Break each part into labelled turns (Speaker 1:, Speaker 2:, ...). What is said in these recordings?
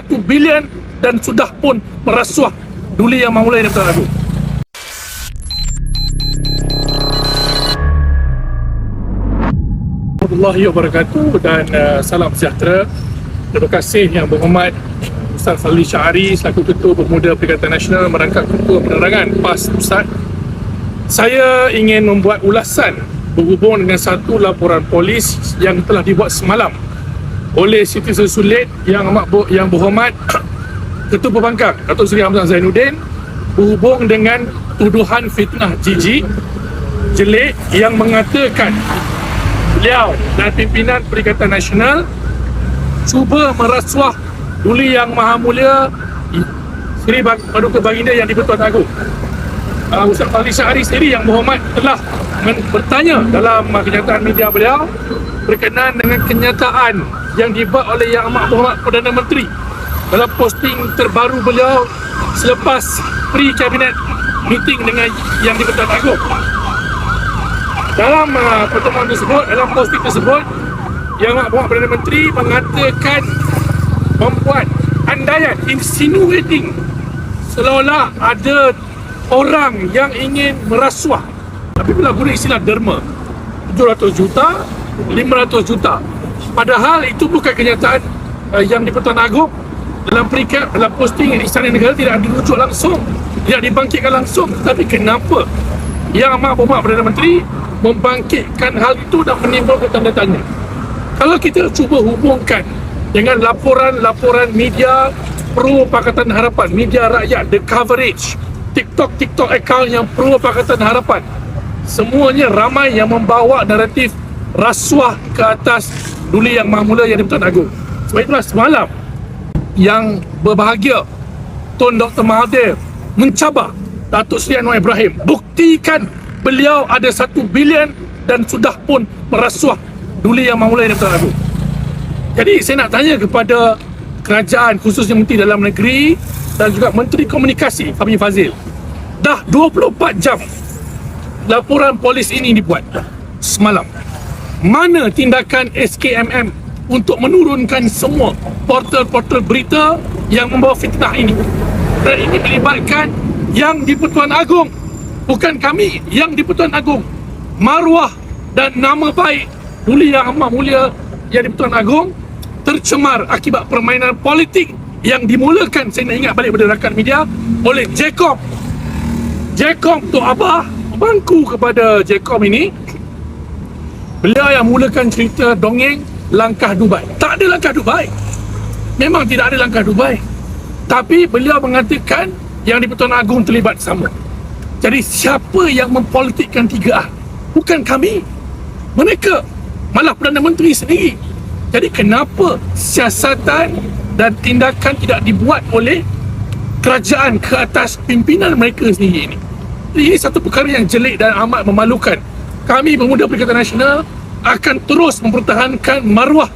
Speaker 1: bilion dan sudah pun merasuah Duli Yang Maha Mulia dan Tuan Agong. Warahmatullahi wabarakatuh dan salam sejahtera. Terima kasih Yang Berhormat Ustaz Fazli Syahari selaku Ketua Pemuda Perikatan Nasional merangkap Ketua Penerangan PAS Pusat. Saya ingin membuat ulasan berhubung dengan satu laporan polis yang telah dibuat semalam oleh Siti Sesulit Yang Berhormat Ketua Pembangkang Datuk Seri Hamzah Zainuddin berhubung dengan tuduhan fitnah jijik jelek yang mengatakan beliau dan pimpinan Perikatan Nasional cuba merasuah Duli Yang Maha Mulia Seri Paduka Baginda Yang di-Pertuan Agong. Ustaz Fazli Syahari sendiri Yang Berhormat telah bertanya dalam kenyataan media beliau berkenaan dengan kenyataan yang dibuat oleh Yang Amat Berhormat Perdana Menteri dalam posting terbaru beliau selepas pre-cabinet meeting dengan Yang di-Pertuan Agong. Dalam pertemuan tersebut, dalam posting tersebut, Yang Amat Berhormat Perdana Menteri mengatakan membuat andaian, insinuating seolah-olah ada orang yang ingin merasuah. Tapi bila guna istilah derma 700 juta, 500 juta, padahal itu bukan kenyataan Yang di-Pertuan Agong. Dalam perikat, dalam posting Istana Negara tidak dirujuk langsung, tidak dibangkitkan langsung. Tapi kenapa Yang Amat Berhormat Perdana Menteri membangkitkan hal itu dan menimbulkan tanda tanya? Kalau kita cuba hubungkan dengan laporan-laporan media pro Pakatan Harapan, media rakyat, the coverage, TikTok account yang pro Pakatan Harapan, semuanya ramai yang membawa naratif rasuah ke atas Duli Yang Maha Mulia Yang di-Pertuan Agong. Sebab itulah semalam Yang berbahagia Tun Dr. Mahathir mencabar Datuk Seri Anwar Ibrahim, buktikan beliau ada 1 bilion dan sudah pun merasuah Duli Yang Maha Mulia Yang di-Pertuan Agong. Jadi saya nak tanya kepada kerajaan, khususnya Menteri Dalam Negeri dan juga Menteri Komunikasi Fahmi Fadzil, dah 24 jam laporan polis ini dibuat semalam. Mana tindakan SKMM untuk menurunkan semua portal-portal berita yang membawa fitnah ini? Dan ini melibatkan Yang di-Pertuan Agong, bukan kami. Yang di-Pertuan Agong, maruah dan nama baik Duli Yang Maha Mulia Yang di-Pertuan Agong tercemar akibat permainan politik yang dimulakan, saya nak ingat balik pada rakan media, oleh Jcom. Jcom tu Abah bangku kepada Jcom ini. Beliau yang mulakan cerita dongeng langkah Dubai. Tak ada langkah Dubai. Memang tidak ada langkah Dubai. Tapi beliau mengatakan Yang di-Pertuan Agong terlibat sama. Jadi siapa yang mempolitikkan 3A? Bukan kami. Mereka, malah Perdana Menteri sendiri. Jadi kenapa siasatan dan tindakan tidak dibuat oleh kerajaan ke atas pimpinan mereka sendiri ini? Ini satu perkara yang jelek dan amat memalukan. Kami Pemuda Perikatan Nasional akan terus mempertahankan maruah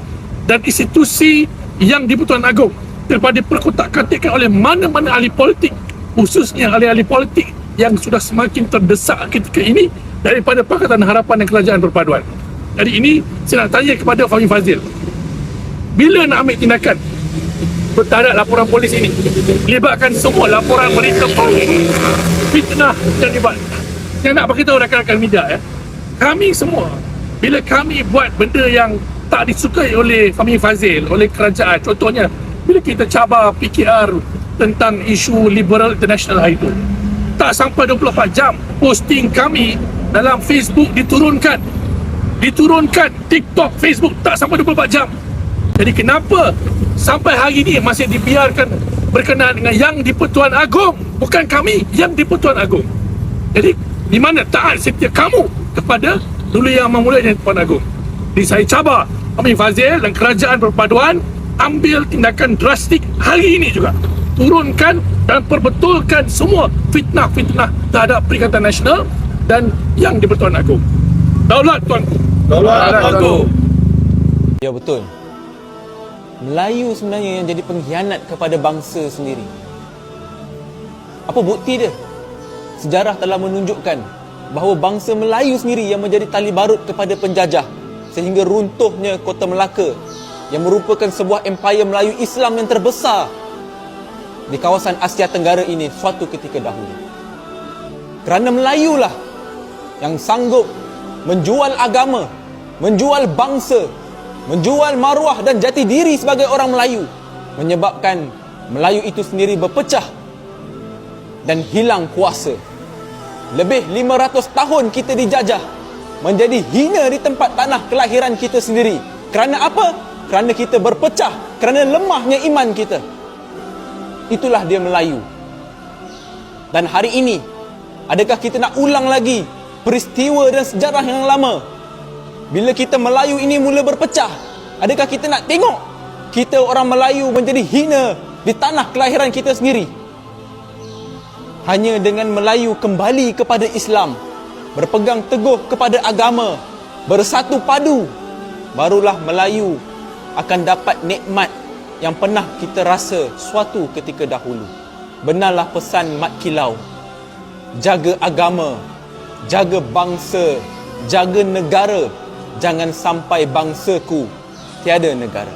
Speaker 1: dan institusi Yang di-Pertuan Agong daripada perkotak-katikkan oleh mana-mana ahli politik, khususnya ahli-ahli politik yang sudah semakin terdesak ketika ini daripada Pakatan Harapan dan Kerajaan Perpaduan. Jadi ini saya nak tanya kepada Fahmi Fadzil, bila nak ambil tindakan terhadap laporan polis ini? Melibatkan semua laporan berita fitnah yang dibuat. Yang nak beritahu rakan-rakan media, kami semua, bila kami buat benda yang tak disukai oleh Fahmi Fadzil, oleh kerajaan, contohnya bila kita cabar PKR tentang isu liberal international hari itu, tak sampai 24 jam posting kami dalam Facebook diturunkan, TikTok, Facebook tak sampai 24 jam. Jadi kenapa sampai hari ini masih dibiarkan berkenaan dengan Yang di-Pertuan Agong? Bukan kami, Yang di-Pertuan Agong. Jadi di mana taat setia kamu kepada Duli Yang Maha Mulia Yang di-Pertuan Agong? Jadi saya cabar Fahmi Fadzil dan Kerajaan Perpaduan ambil tindakan drastik hari ini juga. Turunkan dan perbetulkan semua fitnah-fitnah terhadap Perikatan Nasional dan Yang di-Pertuan Agong. Daulat tuanku. Daulat tuanku.
Speaker 2: Ya betul. Melayu sebenarnya yang jadi pengkhianat kepada bangsa sendiri. Apa bukti dia? Sejarah telah menunjukkan bahawa bangsa Melayu sendiri yang menjadi tali barut kepada penjajah sehingga runtuhnya Kota Melaka yang merupakan sebuah empayar Melayu Islam yang terbesar di kawasan Asia Tenggara ini suatu ketika dahulu. Kerana Melayulah yang sanggup menjual agama, menjual bangsa, menjual maruah dan jati diri sebagai orang Melayu, menyebabkan Melayu itu sendiri berpecah dan hilang kuasa. Lebih 500 tahun kita dijajah, menjadi hina di tempat tanah kelahiran kita sendiri. Kerana apa? Kerana kita berpecah, kerana lemahnya iman kita. Itulah dia Melayu. Dan hari ini, adakah kita nak ulang lagi peristiwa dan sejarah yang lama? Bila kita Melayu ini mula berpecah, adakah kita nak tengok kita orang Melayu menjadi hina di tanah kelahiran kita sendiri? Hanya dengan Melayu kembali kepada Islam, berpegang teguh kepada agama, bersatu padu, barulah Melayu akan dapat nikmat yang pernah kita rasa suatu ketika dahulu. Benarlah pesan Mat Kilau, jaga agama, jaga bangsa, jaga negara, jangan sampai bangsaku tiada negara.